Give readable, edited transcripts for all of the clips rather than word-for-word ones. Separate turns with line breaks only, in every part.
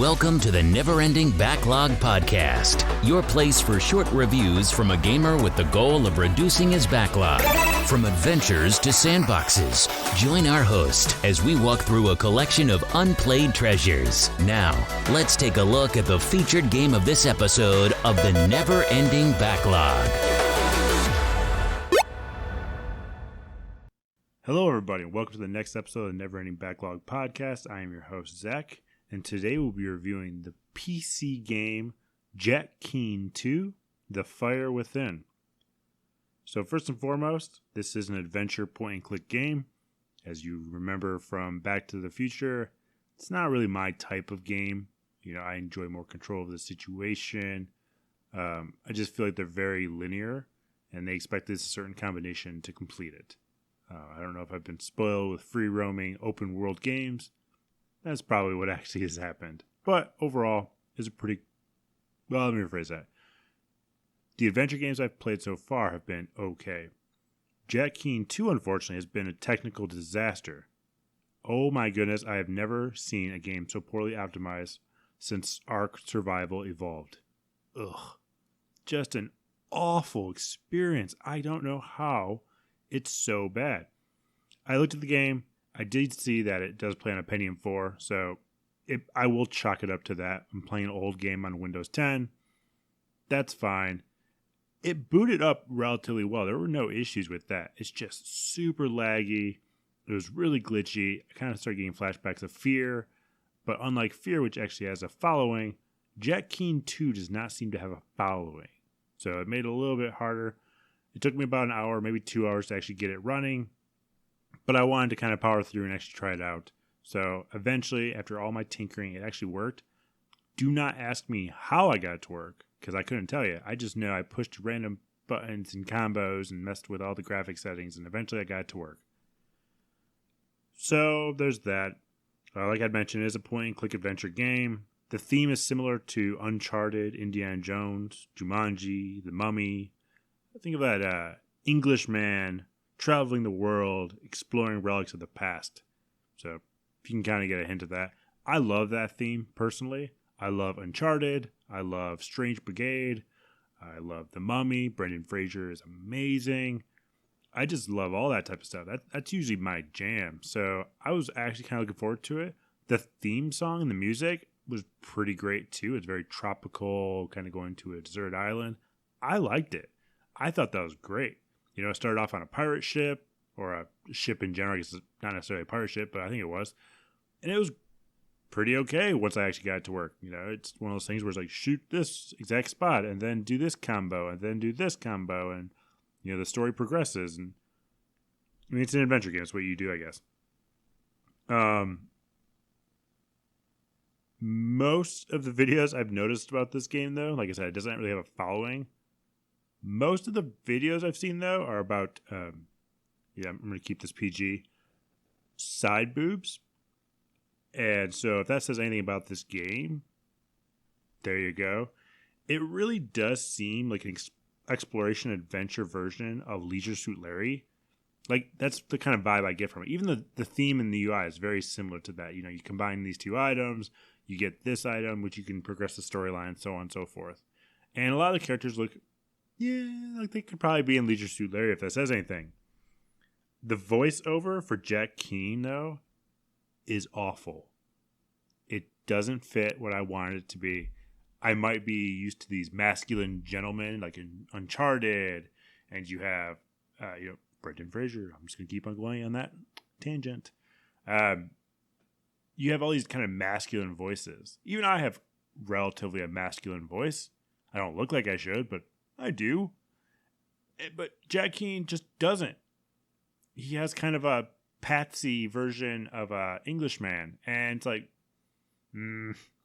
Welcome to the Never Ending Backlog podcast, your place for short reviews from a gamer with the goal of reducing his backlog. From adventures to sandboxes, join our host as we walk through a collection of unplayed treasures. Now, let's take a look at the featured game of this episode of the Never Ending Backlog.
Hello, everybody, and welcome to the next episode of the Never Ending Backlog podcast. I am your host, Zach, and today we'll be reviewing the PC game Keane 2, The Fire Within. So first and foremost, this is an adventure point-and-click game. As you remember from Back to the Future, it's not really my type of game. You know, I enjoy more control of the situation. I just feel like they're very linear, and they expect this certain combination to complete it. I don't know if I've been spoiled with free-roaming open-world games. That's probably what actually has happened. But overall, it's a pretty... Well, let me rephrase that. The adventure games I've played so far have been okay. Keane 2, unfortunately, has been a technical disaster. Oh my goodness, I have never seen a game so poorly optimized since Ark Survival evolved. Ugh. Just an awful experience. I don't know how it's so bad. I looked at the game. I did see that it does play on a Pentium 4, so I will chalk it up to that. I'm playing an old game on Windows 10. That's fine. It booted up relatively well. There were no issues with that. It's just super laggy. It was really glitchy. I kind of started getting flashbacks of Fear, but unlike Fear, which actually has a following, Keane 2 does not seem to have a following. So it made it a little bit harder. It took me about an hour, maybe 2 hours to actually get it running. But I wanted to kind of power through and actually try it out. So eventually, after all my tinkering, it actually worked. Do not ask me how I got it to work, because I couldn't tell you. I just know I pushed random buttons and combos and messed with all the graphic settings, and eventually I got it to work. So there's that. Like I mentioned, it is a point-and-click adventure game. The theme is similar to Uncharted, Indiana Jones, Jumanji, The Mummy. Think of that Englishman traveling the world, exploring relics of the past. So if you can kind of get a hint of that. I love that theme, personally. I love Uncharted. I love Strange Brigade. I love The Mummy. Brendan Fraser is amazing. I just love all that type of stuff. That's usually my jam. So I was actually kind of looking forward to it. The theme song and the music was pretty great too. It's very tropical, kind of going to a desert island. I liked it. I thought that was great. You know, it started off on a pirate ship, or a ship in general. It's not necessarily a pirate ship, but I think it was. And it was pretty okay once I actually got it to work. You know, it's one of those things where it's like, shoot this exact spot, and then do this combo, and then do this combo, and, you know, the story progresses. And I mean, it's an adventure game. It's what you do, I guess. Most of the videos I've noticed about this game, though, like I said, it doesn't really have a following. Most of the videos I've seen, though, are about, I'm going to keep this PG, side boobs. And so if that says anything about this game, there you go. It really does seem like an exploration adventure version of Leisure Suit Larry. Like, that's the kind of vibe I get from it. Even the theme in the UI is very similar to that. You know, you combine these two items, you get this item, which you can progress the storyline, so on and so forth. And a lot of the characters look... yeah, like they could probably be in Leisure Suit Larry if that says anything. The voiceover for Keane, though, is awful. It doesn't fit what I wanted it to be. I might be used to these masculine gentlemen, like in Uncharted, and you have, Brendan Fraser. I'm just going to keep on going on that tangent. You have all these kind of masculine voices. Even I have relatively a masculine voice. I don't look like I should, but I do. But Keane just doesn't. He has kind of a patsy version of a Englishman. And it's like,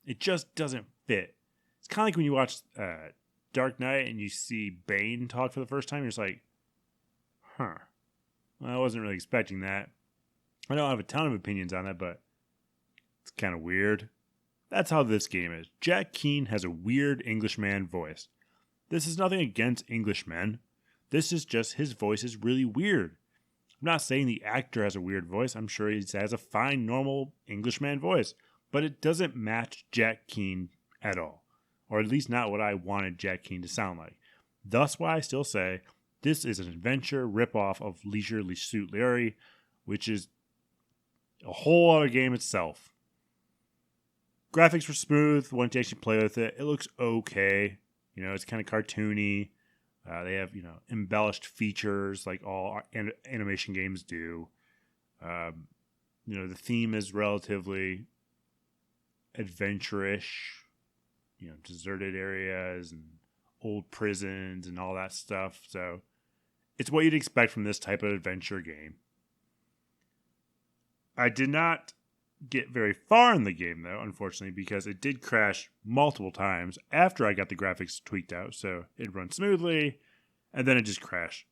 it just doesn't fit. It's kind of like when you watch Dark Knight and you see Bane talk for the first time. You're just like, well, I wasn't really expecting that. I don't have a ton of opinions on that, but it's kind of weird. That's how this game is. Keane has a weird Englishman voice. This is nothing against Englishmen. This is just his voice is really weird. I'm not saying the actor has a weird voice. I'm sure he has a fine, normal Englishman voice. but it doesn't match Jack Keane at all, or at least not what I wanted Jack Keane to sound like. Thus why I still say this is an adventure ripoff of Leisurely Suit Larry, which is a whole other game itself. Graphics were smooth once you actually play with it. It looks okay. It's kind of cartoony. They have, embellished features like all animation games do. The theme is relatively adventure-ish. Deserted areas and old prisons and all that stuff. So it's what you'd expect from this type of adventure game. I did not get very far in the game, though, unfortunately, because it did crash multiple times after I got the graphics tweaked out. So it runs smoothly, and then it just crashed.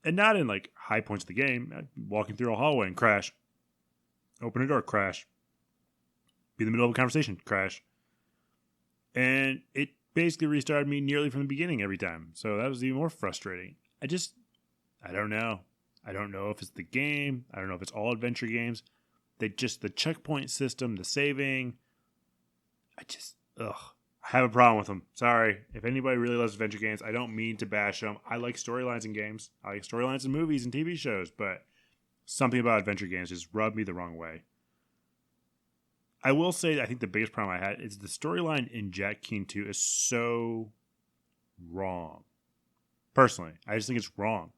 And not in like high points of the game. Walking through a hallway and crash. Open a door, crash. Be in the middle of a conversation, crash. And it basically restarted me nearly from the beginning every time. So that was even more frustrating. I don't know. I don't know if it's the game. I don't know if it's all adventure games. The checkpoint system, the saving. I have a problem with them. Sorry. If anybody really loves adventure games, I don't mean to bash them. I like storylines in games. I like storylines in movies and TV shows, but something about adventure games just rubbed me the wrong way. I will say, I think the biggest problem I had is the storyline in Jack Keane 2 is so wrong. Personally, I just think it's wrong.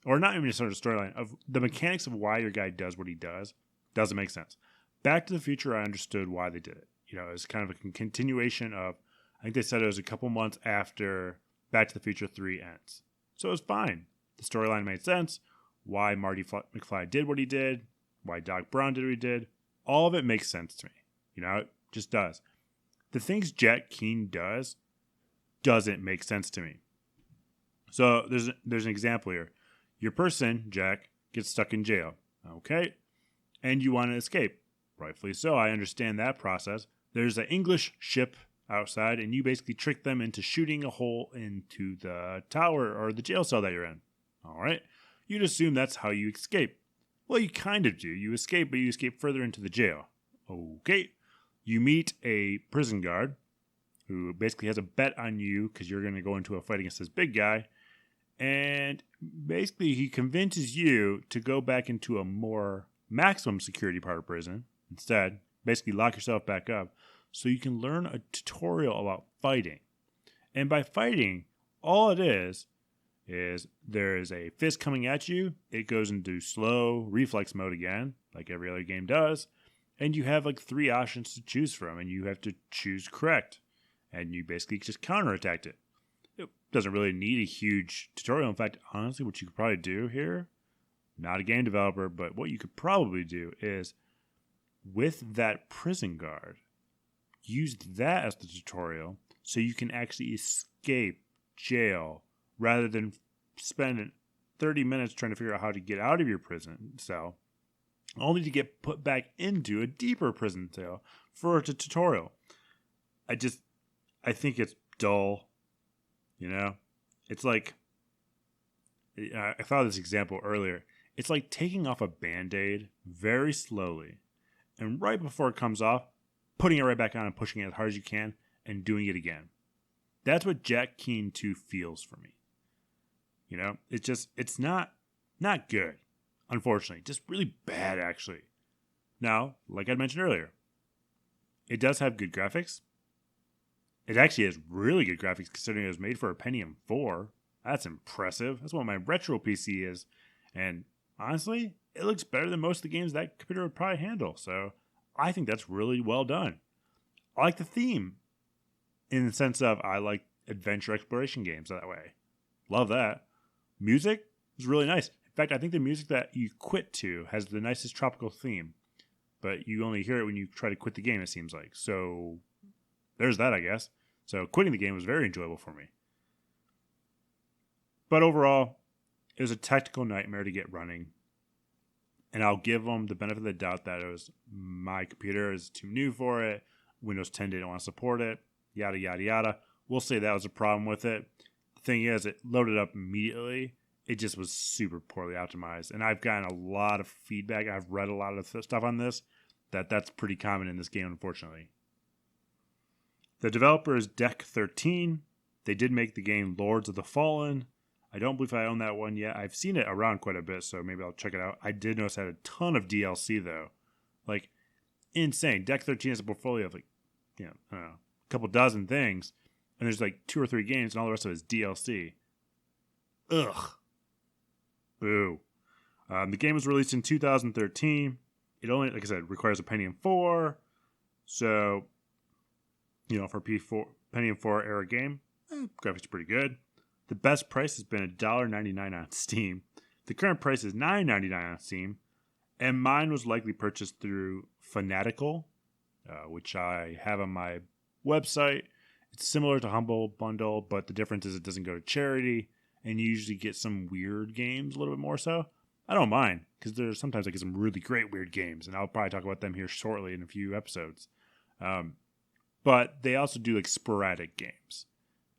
Or not even just sort of storyline, of the mechanics of why your guy does what he does doesn't make sense. Back to the Future, I understood why they did it. It's kind of a continuation of, I think they said it was a couple months after Back to the Future 3 ends. So it was fine. The storyline made sense. Why Marty McFly did what he did. Why Doc Brown did what he did. All of it makes sense to me. It just does. The things Jack Keane does doesn't make sense to me. So there's an example here. Your person, Jack, gets stuck in jail. Okay? And you want to escape. Rightfully so. I understand that process. There's an English ship outside, and you basically trick them into shooting a hole into the tower or the jail cell that you're in. All right? You'd assume that's how you escape. Well, you kind of do. You escape, but you escape further into the jail. Okay. You meet a prison guard who basically has a bet on you because you're going to go into a fight against this big guy. And basically he convinces you to go back into a more maximum security part of prison instead. Basically lock yourself back up so you can learn a tutorial about fighting. And by fighting, all it is there is a fist coming at you. It goes into slow reflex mode again, like every other game does. And you have like 3 options to choose from, and you have to choose correct. And you basically just counterattack it. It doesn't really need a huge tutorial. In fact, honestly, what you could probably do here, not a game developer, but what you could probably do is with that prison guard, use that as the tutorial so you can actually escape jail rather than spend 30 minutes trying to figure out how to get out of your prison cell, only to get put back into a deeper prison cell for a tutorial. I think it's dull. It's like, I thought of this example earlier. It's like taking off a Band-Aid very slowly, and right before it comes off, putting it right back on and pushing it as hard as you can and doing it again. That's what Jack Keane 2 feels for me. It's not good, unfortunately. Just really bad, actually. Now, like I mentioned earlier, it does have good graphics. It actually has really good graphics considering it was made for a Pentium 4. That's impressive. That's what my retro PC is. And honestly, it looks better than most of the games that computer would probably handle. So I think that's really well done. I like the theme in the sense of I like adventure exploration games that way. Love that. Music is really nice. In fact, I think the music that you quit to has the nicest tropical theme. But you only hear it when you try to quit the game, it seems like. So there's that, I guess. So quitting the game was very enjoyable for me. But overall, it was a technical nightmare to get running. And I'll give them the benefit of the doubt that it was my computer is too new for it. Windows 10 didn't want to support it. Yada, yada, yada. We'll say that was a problem with it. The thing is, it loaded up immediately. It just was super poorly optimized. And I've gotten a lot of feedback. I've read a lot of stuff on this that's pretty common in this game, unfortunately. The developer is Deck 13. They did make the game Lords of the Fallen. I don't believe I own that one yet. I've seen it around quite a bit, so maybe I'll check it out. I did notice it had a ton of DLC, though. Like, insane. Deck 13 has a portfolio of, like, I don't know, a couple dozen things, and there's like 2 or 3 games, and all the rest of it is DLC. Ugh. Boo. The game was released in 2013. It only, like I said, requires a Pentium 4. So, for a Pentium 4 era game, graphics are pretty good. The best price has been $1.99 on Steam. The current price is $9.99 on Steam. And mine was likely purchased through Fanatical, which I have on my website. It's similar to Humble Bundle, but the difference is it doesn't go to charity. And you usually get some weird games a little bit more so. I don't mind, because there's sometimes I get some really great weird games, and I'll probably talk about them here shortly in a few episodes. But they also do like sporadic games.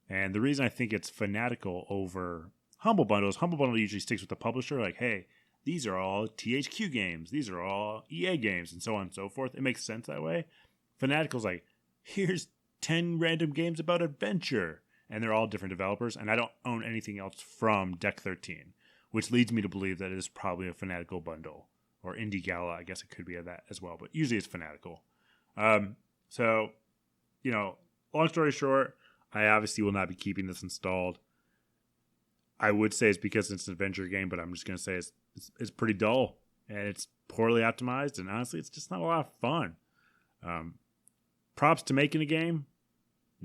And the reason I think it's Fanatical over Humble Bundle is Humble Bundle usually sticks with the publisher, like, hey, these are all THQ games, these are all EA games, and so on and so forth. It makes sense that way. Fanatical's like, here's 10 random games about adventure. And they're all different developers, and I don't own anything else from Deck 13, which leads me to believe that it is probably a Fanatical bundle, or Indie Gala, I guess it could be that as well, but usually it's Fanatical. So, long story short, I obviously will not be keeping this installed. I would say it's because it's an adventure game, but I'm just going to say it's pretty dull, and it's poorly optimized, and honestly, it's just not a lot of fun. Props to making a game.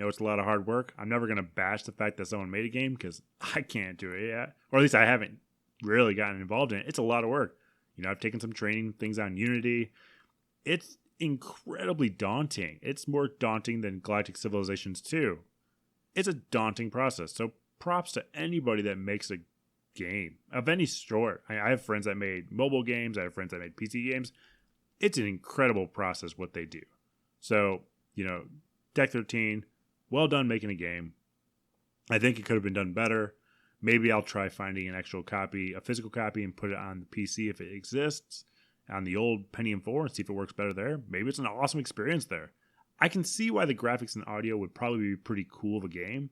It's a lot of hard work. I'm never going to bash the fact that someone made a game because I can't do it yet. Or at least I haven't really gotten involved in it. It's a lot of work. I've taken some training things on Unity. It's incredibly daunting. It's more daunting than Galactic Civilizations 2. It's a daunting process. So props to anybody that makes a game of any sort. I have friends that made mobile games. I have friends that made PC games. It's an incredible process what they do. So, Deck 13... well done making a game. I think it could have been done better. Maybe I'll try finding an actual copy, a physical copy, and put it on the PC if it exists, on the old Pentium 4, and see if it works better there. Maybe it's an awesome experience there. I can see why the graphics and audio would probably be pretty cool of a game,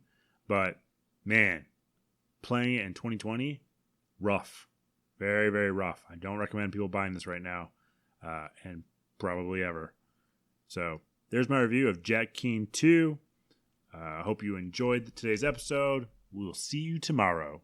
but man, playing it in 2020, rough. Very, very rough. I don't recommend people buying this right now, and probably ever. So there's my review of Jack Keane 2. I hope you enjoyed today's episode. We'll see you tomorrow.